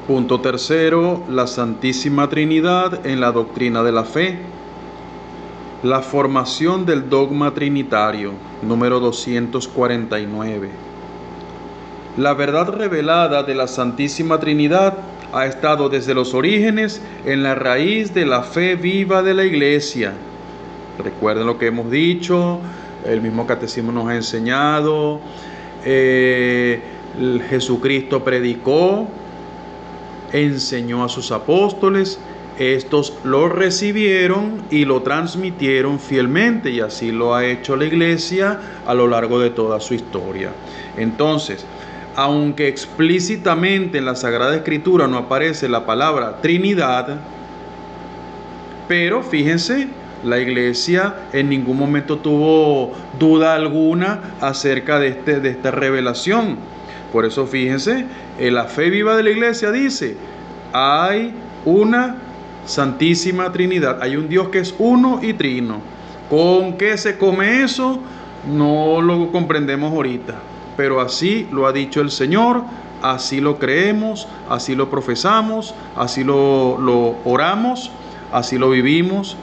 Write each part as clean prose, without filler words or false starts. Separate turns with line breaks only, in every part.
Punto tercero, la Santísima Trinidad en la doctrina de la fe. La formación del dogma trinitario, número 249. La verdad revelada de la Santísima Trinidad ha estado desde los orígenes en la raíz de la fe viva de la Iglesia. Recuerden lo que hemos dicho, el mismo catecismo nos ha enseñado, Jesucristo predicó, enseñó a sus apóstoles, estos lo recibieron y lo transmitieron fielmente, y así lo ha hecho la Iglesia a lo largo de toda su historia. Entonces, aunque explícitamente en la Sagrada Escritura no aparece la palabra Trinidad, pero fíjense, la Iglesia en ningún momento tuvo duda alguna acerca de esta revelación. Por eso fíjense, la fe viva de la Iglesia dice, hay una Santísima Trinidad, hay un Dios que es uno y trino. ¿Con qué se come eso? No lo comprendemos ahorita, pero así lo ha dicho el Señor, así lo creemos, así lo profesamos, así lo oramos, así lo vivimos.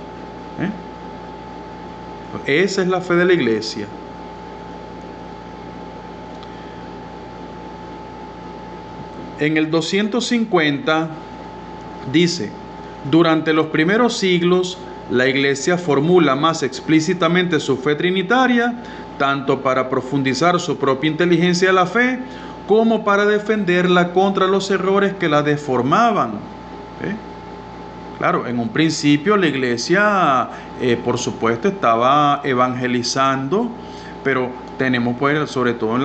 Esa es la fe de la Iglesia. En el 250 dice, durante los primeros siglos, la Iglesia formula más explícitamente su fe trinitaria, tanto para profundizar su propia inteligencia de la fe, como para defenderla contra los errores que la deformaban. Claro, en un principio la Iglesia, por supuesto, estaba evangelizando, pero tenemos, pues, sobre todo en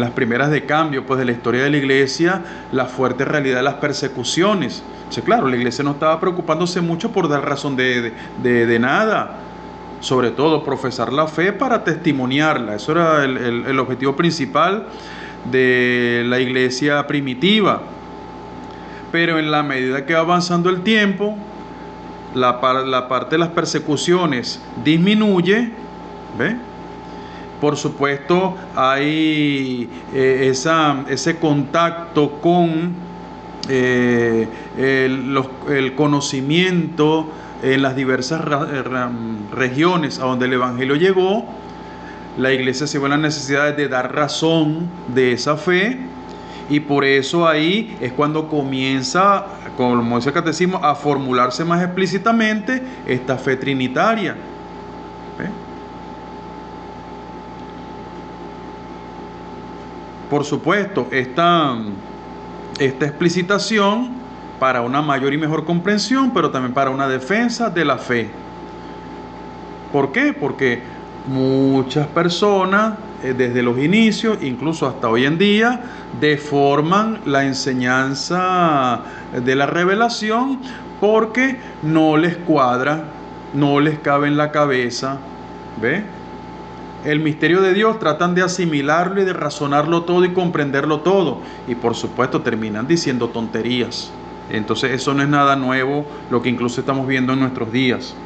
las primeras de cambio, pues, de la historia de la Iglesia, la fuerte realidad de las persecuciones. O sea, claro, la Iglesia no estaba preocupándose mucho por dar razón de nada, sobre todo profesar la fe para testimoniarla. Eso era el objetivo principal de la Iglesia primitiva. Pero en la medida que va avanzando el tiempo, la parte de las persecuciones disminuye, ¿ve? Por supuesto, hay ese contacto con el conocimiento en las diversas regiones a donde el Evangelio llegó. La Iglesia se ve en la necesidad de dar razón de esa fe, y por eso ahí es cuando comienza, como dice el catecismo, a formularse más explícitamente esta fe trinitaria. Por supuesto, esta explicitación para una mayor y mejor comprensión, pero también para una defensa de la fe. ¿Por qué? Porque muchas personas, desde los inicios, incluso hasta hoy en día, deforman la enseñanza de la revelación porque no les cuadra, no les cabe en la cabeza. ¿Ve? El misterio de Dios tratan de asimilarlo y de razonarlo todo y comprenderlo todo, y por supuesto terminan diciendo tonterías. Entonces eso no es nada nuevo, lo que incluso estamos viendo en nuestros días.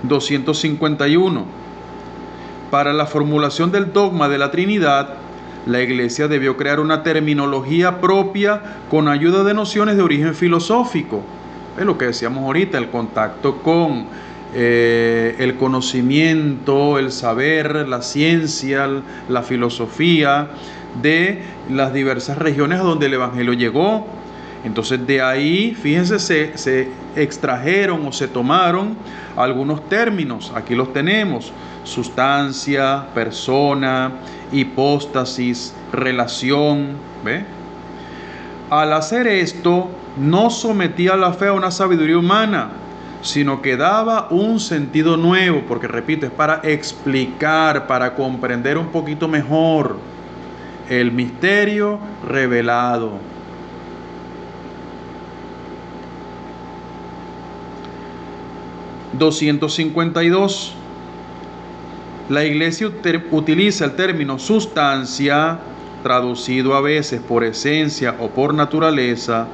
251. Para la formulación del dogma de la Trinidad, la Iglesia debió crear una terminología propia con ayuda de nociones de origen filosófico. Es lo que decíamos ahorita, el contacto con el conocimiento, el saber, la ciencia, la filosofía de las diversas regiones a donde el Evangelio llegó. Entonces de ahí, fíjense, se extrajeron o se tomaron algunos términos. Aquí los tenemos: sustancia, persona, hipóstasis, relación. ¿Ve? Al hacer esto, no sometía la fe a una sabiduría humana, sino que daba un sentido nuevo, porque repito, es para explicar, para comprender un poquito mejor el misterio revelado. (252) La Iglesia utiliza el término sustancia, traducido a veces por esencia o por naturaleza,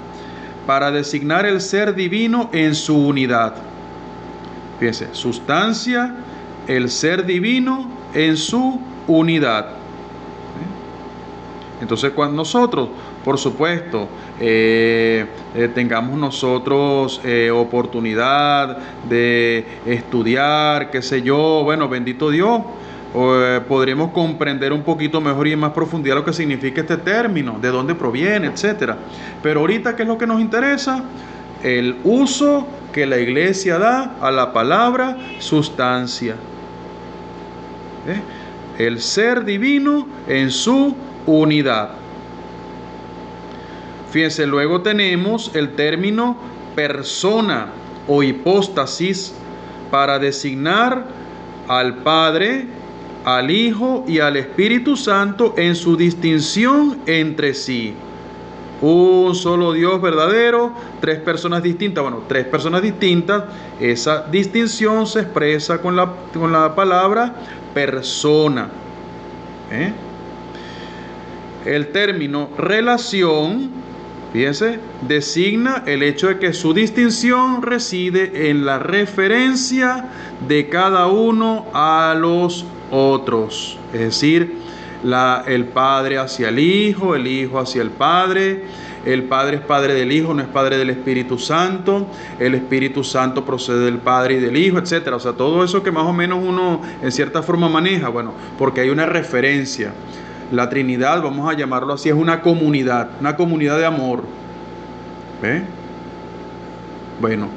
para designar el ser divino en su unidad. Fíjense, sustancia, el ser divino en su unidad. Entonces, cuando nosotros, por supuesto, tengamos nosotros oportunidad de estudiar, qué sé yo, bueno, bendito Dios, podremos comprender un poquito mejor y en más profundidad lo que significa este término, de dónde proviene, etcétera. Pero ahorita, ¿qué es lo que nos interesa? El uso que la iglesia da a la palabra sustancia. El ser divino en su unidad. Fíjense, luego tenemos el término persona o hipóstasis para designar al Padre, al Hijo y al Espíritu Santo en su distinción entre sí. Un solo Dios verdadero, tres personas distintas. Bueno, tres personas distintas. Esa distinción se expresa con la palabra persona. El término relación, fíjense, designa el hecho de que su distinción reside en la referencia de cada uno a los otros. Es decir, el Padre hacia el Hijo hacia el Padre es Padre del Hijo, no es Padre del Espíritu Santo, el Espíritu Santo procede del Padre y del Hijo, etc. O sea, todo eso que más o menos uno en cierta forma maneja, bueno, porque hay una referencia. La Trinidad, vamos a llamarlo así, es una comunidad de amor. ¿Ve? Bueno,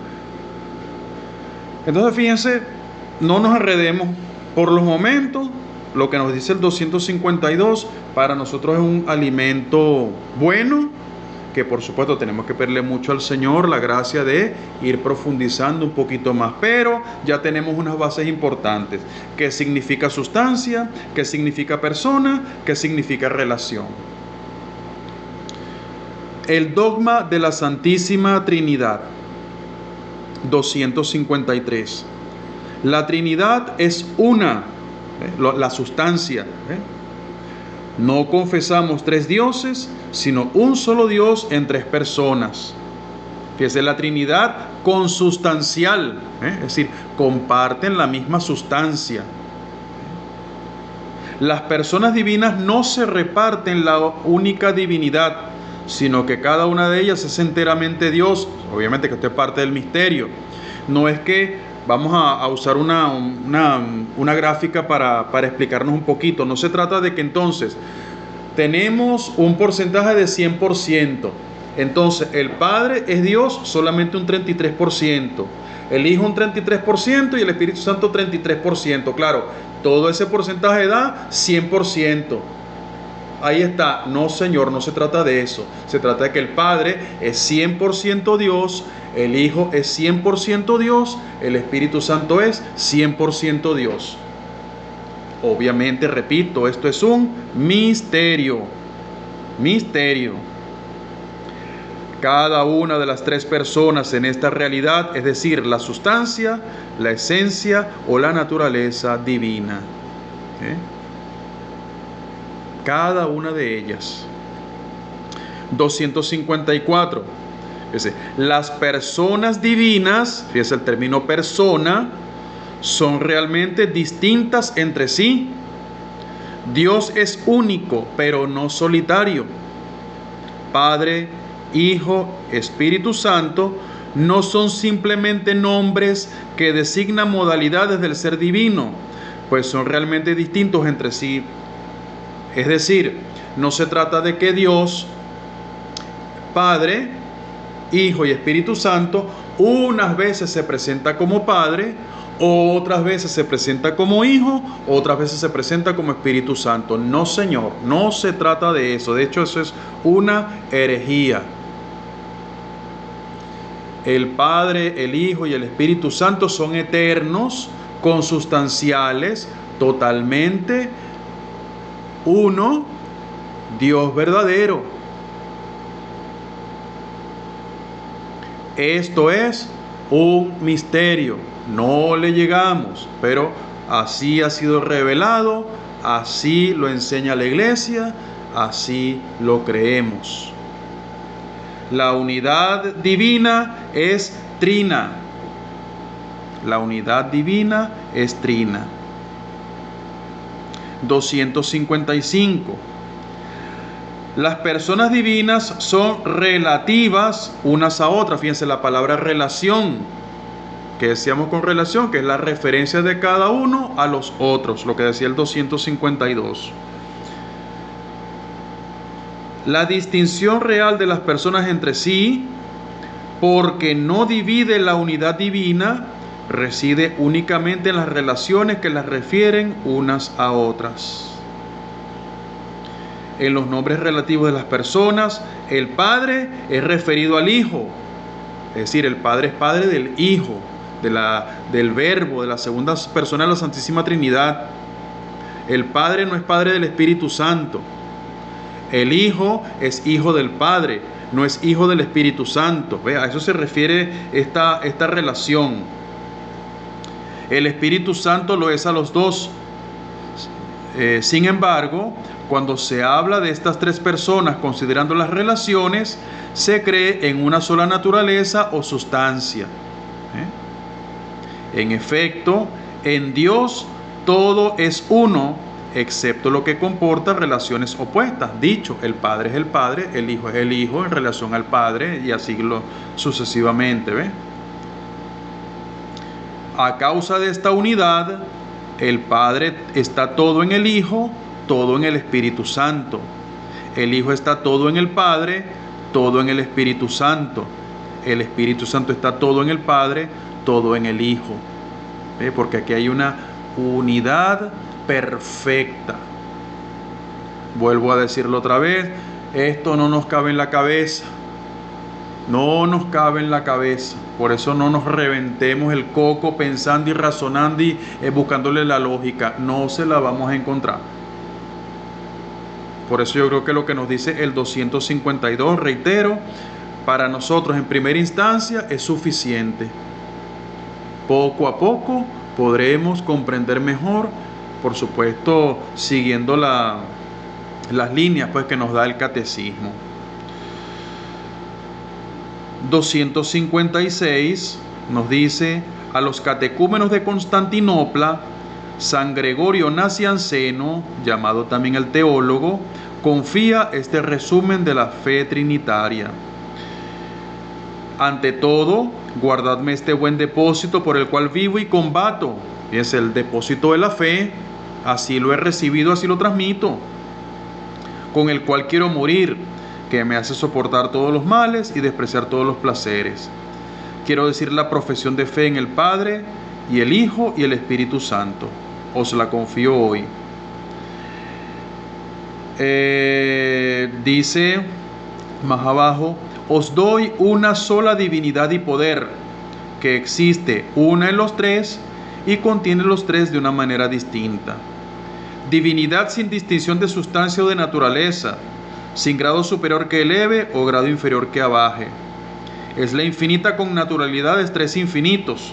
entonces fíjense, no nos enredemos por los momentos. Lo que nos dice el 252 para nosotros es un alimento bueno, que por supuesto tenemos que pedirle mucho al Señor la gracia de ir profundizando un poquito más, pero ya tenemos unas bases importantes. ¿Qué significa sustancia? ¿Qué significa persona? ¿Qué significa relación? El dogma de la Santísima Trinidad, 253. La Trinidad es una, la sustancia. No confesamos tres dioses, sino un solo Dios en tres personas. Fíjese, la Trinidad consustancial, es decir, comparten la misma sustancia. Las personas divinas no se reparten la única divinidad, sino que cada una de ellas es enteramente Dios. Obviamente que esto es parte del misterio. No es que vamos a usar una gráfica para explicarnos un poquito. No se trata de que entonces tenemos un porcentaje de 100%. Entonces el Padre es Dios solamente un 33%. El Hijo un 33% y el Espíritu Santo 33%. Claro, todo ese porcentaje da 100%. Ahí está. No, Señor, no se trata de eso. Se trata de que el Padre es 100% Dios, el Hijo es 100% Dios, el Espíritu Santo es 100% Dios. Obviamente, repito, esto es un misterio. Misterio. Cada una de las tres personas en esta realidad, es decir, la sustancia, la esencia o la naturaleza divina. Cada una de ellas. 254. Fíjese, las personas divinas, fíjese el término persona, son realmente distintas entre sí. Dios es único, pero no solitario. Padre, Hijo, Espíritu Santo no son simplemente nombres que designan modalidades del ser divino, pues son realmente distintos entre sí. Es decir, no se trata de que Dios, Padre, Hijo y Espíritu Santo, unas veces se presenta como Padre, otras veces se presenta como Hijo, otras veces se presenta como Espíritu Santo. No, Señor, no se trata de eso. De hecho, eso es una herejía. El Padre, el Hijo y el Espíritu Santo son eternos, consustanciales, totalmente uno, Dios verdadero. Esto es un misterio. No le llegamos, pero así ha sido revelado, así lo enseña la Iglesia, así lo creemos. La unidad divina es trina. La unidad divina es trina. 255. Las personas divinas son relativas unas a otras. Fíjense la palabra relación, que decíamos con relación, que es la referencia de cada uno a los otros, lo que decía el 252. La distinción real de las personas entre sí, porque no divide la unidad divina, reside únicamente en las relaciones que las refieren unas a otras. En los nombres relativos de las personas, el Padre es referido al Hijo, es decir, el Padre es Padre del Hijo, del Verbo, de la segunda persona de la Santísima Trinidad. El Padre no es Padre del Espíritu Santo. El Hijo es Hijo del Padre, no es Hijo del Espíritu Santo. A eso se refiere esta relación. El Espíritu Santo lo es a los dos. Sin embargo, cuando se habla de estas tres personas, considerando las relaciones, se cree en una sola naturaleza o sustancia. En efecto, en Dios todo es uno, excepto lo que comporta relaciones opuestas. Dicho, el Padre es el Padre, el Hijo es el Hijo en relación al Padre, y así sucesivamente. A causa de esta unidad, el Padre está todo en el Hijo, todo en el Espíritu Santo. El Hijo está todo en el Padre, todo en el Espíritu Santo. El Espíritu Santo está todo en el Padre, todo en el Hijo. Porque aquí hay una unidad perfecta. Vuelvo a decirlo otra vez, esto no nos cabe en la cabeza. No nos cabe en la cabeza. Por eso no nos reventemos el coco pensando y razonando y buscándole la lógica. No se la vamos a encontrar. Por eso yo creo que lo que nos dice el 252, reitero, para nosotros en primera instancia es suficiente. Poco a poco podremos comprender mejor, por supuesto, siguiendo las líneas pues, que nos da el catecismo. 256 nos dice: a los catecúmenos de Constantinopla, San Gregorio Nacianceno, llamado también el teólogo, confía este resumen de la fe trinitaria. Ante todo, guardadme este buen depósito por el cual vivo y combato. Es el depósito de la fe, así lo he recibido, así lo transmito, con el cual quiero morir, que me hace soportar todos los males y despreciar todos los placeres. Quiero decir la profesión de fe en el Padre y el Hijo y el Espíritu Santo. Os la confío hoy. Dice más abajo: os doy una sola divinidad y poder, que existe una en los tres y contiene los tres de una manera distinta. Divinidad sin distinción de sustancia o de naturaleza, sin grado superior que eleve o grado inferior que abaje. Es la infinita con naturalidad de tres infinitos.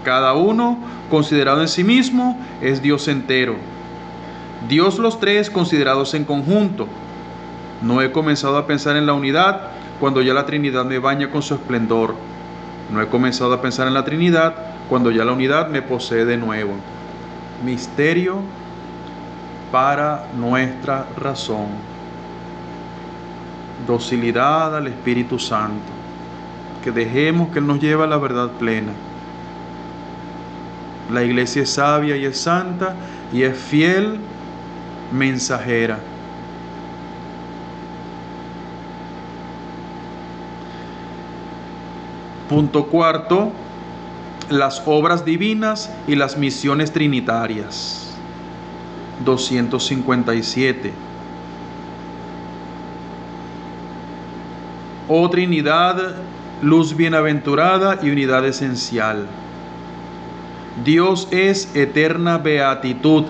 Cada uno, considerado en sí mismo, es Dios entero. Dios los tres considerados en conjunto. No he comenzado a pensar en la unidad cuando ya la Trinidad me baña con su esplendor. No he comenzado a pensar en la Trinidad cuando ya la unidad me posee de nuevo. Misterio para nuestra razón. Docilidad al Espíritu Santo. Que dejemos que Él nos lleve a la verdad plena. La Iglesia es sabia y es santa y es fiel mensajera. Punto cuarto: las obras divinas y las misiones trinitarias. 257. Oh Trinidad, luz bienaventurada y unidad esencial. Dios es eterna beatitud,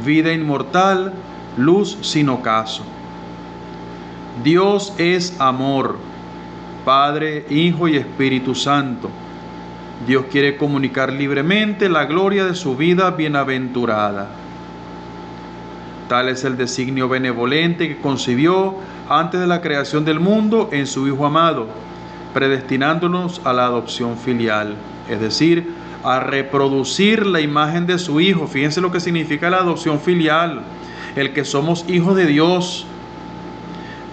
vida inmortal, luz sin ocaso. Dios es amor, Padre, Hijo y Espíritu Santo. Dios quiere comunicar libremente la gloria de su vida bienaventurada. Tal es el designio benevolente que concibió antes de la creación del mundo en su Hijo amado, predestinándonos a la adopción filial, es decir, a reproducir la imagen de su Hijo. Fíjense lo que significa la adopción filial, el que somos hijos de Dios.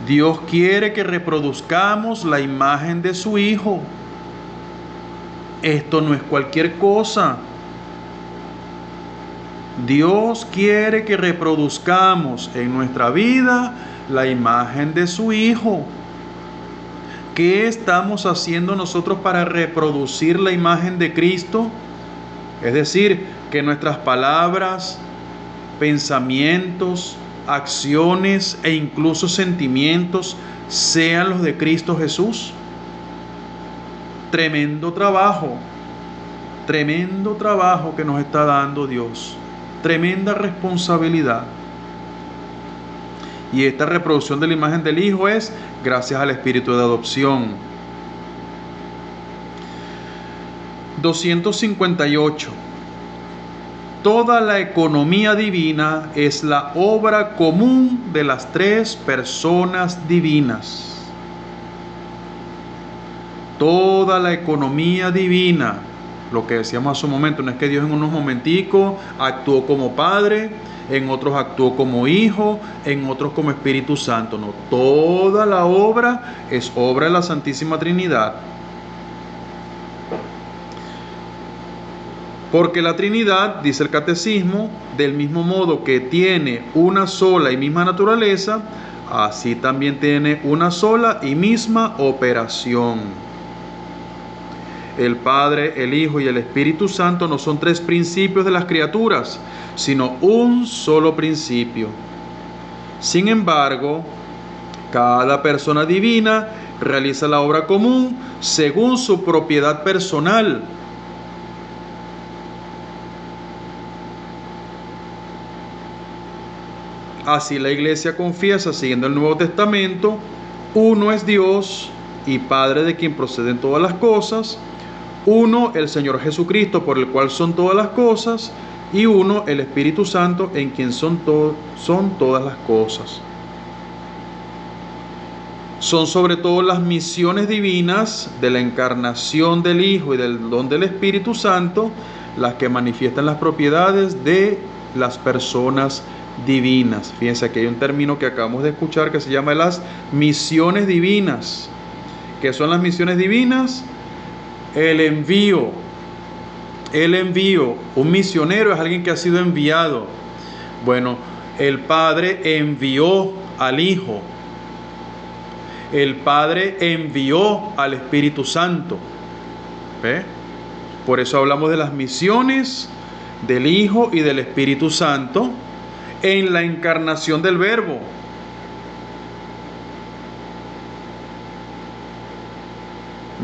Dios quiere que reproduzcamos la imagen de su Hijo. Esto no es cualquier cosa. Dios quiere que reproduzcamos en nuestra vida la imagen de su Hijo. ¿Qué estamos haciendo nosotros para reproducir la imagen de Cristo? Es decir, que nuestras palabras, pensamientos, acciones e incluso sentimientos sean los de Cristo Jesús. Tremendo trabajo que nos está dando Dios. Tremenda responsabilidad. Y esta reproducción de la imagen del Hijo es gracias al Espíritu de adopción. 258. Toda la economía divina es la obra común de las tres personas divinas. Toda la economía divina, lo que decíamos hace un momento, no es que Dios en unos momenticos actuó como Padre, en otros actuó como Hijo, en otros como Espíritu Santo. No, toda la obra es obra de la Santísima Trinidad. Porque la Trinidad, dice el Catecismo, del mismo modo que tiene una sola y misma naturaleza, así también tiene una sola y misma operación. El Padre, el Hijo y el Espíritu Santo no son tres principios de las criaturas, sino un solo principio. Sin embargo, cada persona divina realiza la obra común según su propiedad personal. Así la Iglesia confiesa, siguiendo el Nuevo Testamento, uno es Dios y Padre de quien proceden todas las cosas, uno el Señor Jesucristo por el cual son todas las cosas, y uno el Espíritu Santo en quien son todas las cosas. Son sobre todo las misiones divinas de la encarnación del Hijo y del don del Espíritu Santo las que manifiestan las propiedades de las personas divinas. Fíjense, aquí hay un término que acabamos de escuchar que se llama las misiones divinas. ¿Qué son las misiones divinas? El envío. Un misionero es alguien que ha sido enviado. Bueno, el Padre envió al Hijo. El Padre envió al Espíritu Santo. ¿Ve? Por eso hablamos de las misiones del Hijo y del Espíritu Santo en la encarnación del Verbo.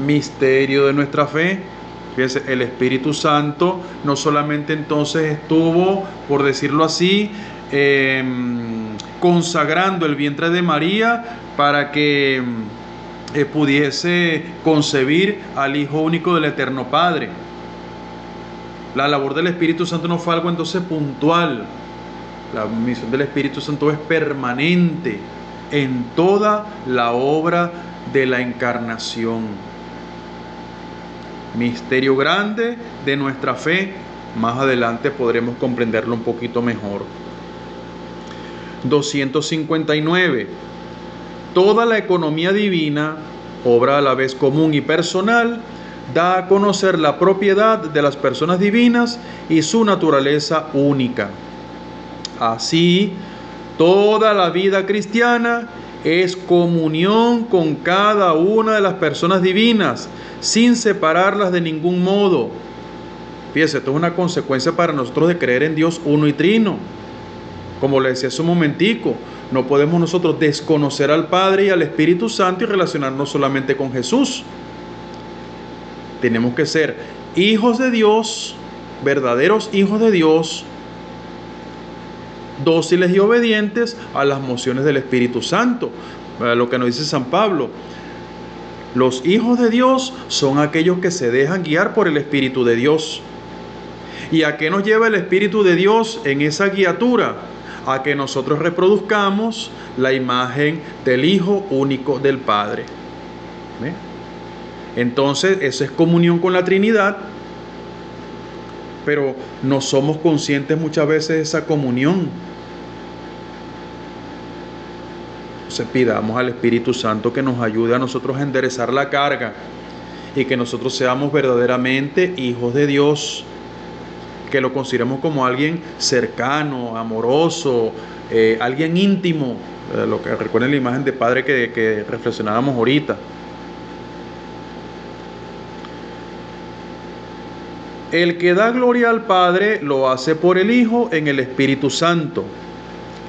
Misterio de nuestra fe. Fíjense, el Espíritu Santo no solamente entonces estuvo, por decirlo así, consagrando el vientre de María para que pudiese concebir al Hijo único del Eterno Padre. La labor del Espíritu Santo no fue algo entonces puntual. La misión del Espíritu Santo es permanente en toda la obra de la encarnación. Misterio grande de nuestra fe. Más adelante podremos comprenderlo un poquito mejor. 259. Toda la economía divina, obra a la vez común y personal, da a conocer la propiedad de las personas divinas y su naturaleza única. Así, toda la vida cristiana es comunión con cada una de las personas divinas, sin separarlas de ningún modo. Fíjense, esto es una consecuencia para nosotros de creer en Dios uno y trino. Como le decía hace un momentico, no podemos nosotros desconocer al Padre y al Espíritu Santo y relacionarnos solamente con Jesús. Tenemos que ser hijos de Dios, verdaderos hijos de Dios, dóciles y obedientes a las mociones del Espíritu Santo. Lo que nos dice San Pablo: los hijos de Dios son aquellos que se dejan guiar por el Espíritu de Dios. ¿Y a qué nos lleva el Espíritu de Dios en esa guiatura? A que nosotros reproduzcamos la imagen del Hijo único del Padre. ¿Ve? Entonces, eso es comunión con la Trinidad, pero no somos conscientes muchas veces de esa comunión. O Entonces pidamos al Espíritu Santo que nos ayude a nosotros a enderezar la carga y que nosotros seamos verdaderamente hijos de Dios, que lo consideremos como alguien cercano, amoroso, alguien íntimo. Lo que recuerden la imagen de padre que reflexionábamos ahorita. El que da gloria al Padre lo hace por el Hijo en el Espíritu Santo.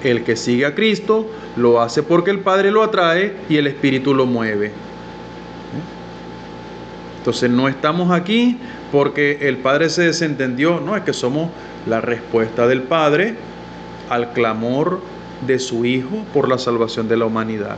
El que sigue a Cristo lo hace porque el Padre lo atrae y el Espíritu lo mueve. Entonces no estamos aquí porque el Padre se desentendió, no, es que somos la respuesta del Padre al clamor de su Hijo por la salvación de la humanidad.